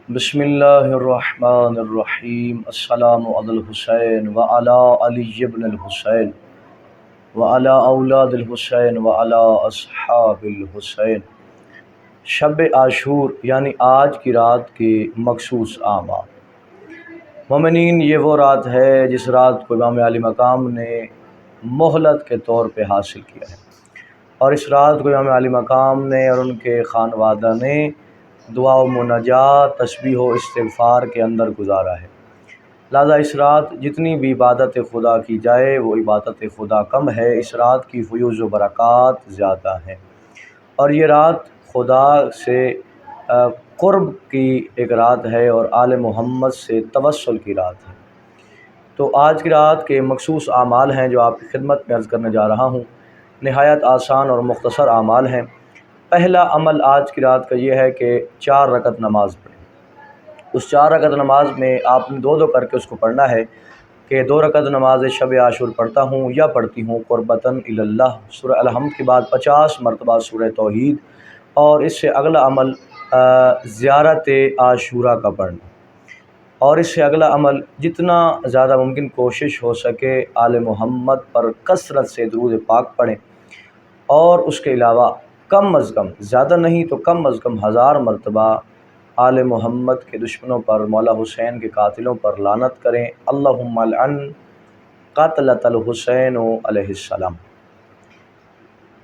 بسم اللہ الرحمن الرحیم۔ السلام علی الحسین وعلی علی ابن الحسین وعلی اولاد الحسین وعلی اصحاب الحسین۔ شب عاشور یعنی آج کی رات کے مخصوص اعمال۔ مومنین، یہ وہ رات ہے جس رات کو امام علی مقام نے مہلت کے طور پہ حاصل کیا ہے، اور اس رات کو امام علی مقام نے اور ان کے خانوادہ نے دعا و مناجات، تسبیح و استغفار کے اندر گزارا ہے۔ لہذا اس رات جتنی بھی عبادت خدا کی جائے وہ عبادت خدا کم ہے، اس رات کی فیوز و برکات زیادہ ہیں، اور یہ رات خدا سے قرب کی ایک رات ہے اور آل محمد سے توسل کی رات ہے۔ تو آج کی رات کے مخصوص اعمال ہیں جو آپ کی خدمت میں عرض کرنے جا رہا ہوں، نہایت آسان اور مختصر اعمال ہیں۔ پہلا عمل آج کی رات کا یہ ہے کہ 4 رکعت نماز پڑھیں۔ اس 4 رکعت نماز میں آپ نے 2 کر کے اس کو پڑھنا ہے کہ 2 رکعت نماز شب عاشور پڑھتا ہوں یا پڑھتی ہوں قربتاً الی اللہ، سورہ الحمد کے بعد 50 مرتبہ سورہ توحید، اور اس سے اگلا عمل زیارت عاشورہ کا پڑھنا، اور اس سے اگلا عمل جتنا زیادہ ممکن کوشش ہو سکے آل محمد پر کثرت سے درود پاک پڑھیں، اور اس کے علاوہ کم از کم، زیادہ نہیں تو کم از کم 1000 مرتبہ آل محمد کے دشمنوں پر، مولا حسین کے قاتلوں پر لعنت کریں، اللہم لعن قاتلۃ الحسین علیہ السلام۔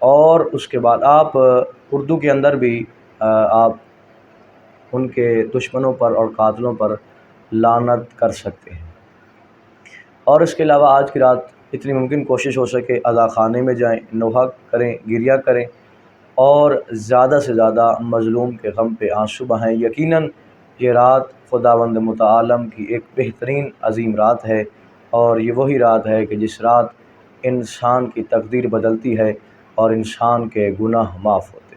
اور اس کے بعد آپ اردو کے اندر بھی آپ ان کے دشمنوں پر اور قاتلوں پر لعنت کر سکتے ہیں۔ اور اس کے علاوہ آج کی رات اتنی ممکن کوشش ہو سکے عزا خانے میں جائیں، نوحہ کریں، گریہ کریں، اور زیادہ سے زیادہ مظلوم کے غم پہ آنسو بہائیں۔ یقیناً یہ رات خداوند متعال کی ایک بہترین عظیم رات ہے، اور یہ وہی رات ہے کہ جس رات انسان کی تقدیر بدلتی ہے اور انسان کے گناہ معاف ہوتے ہیں۔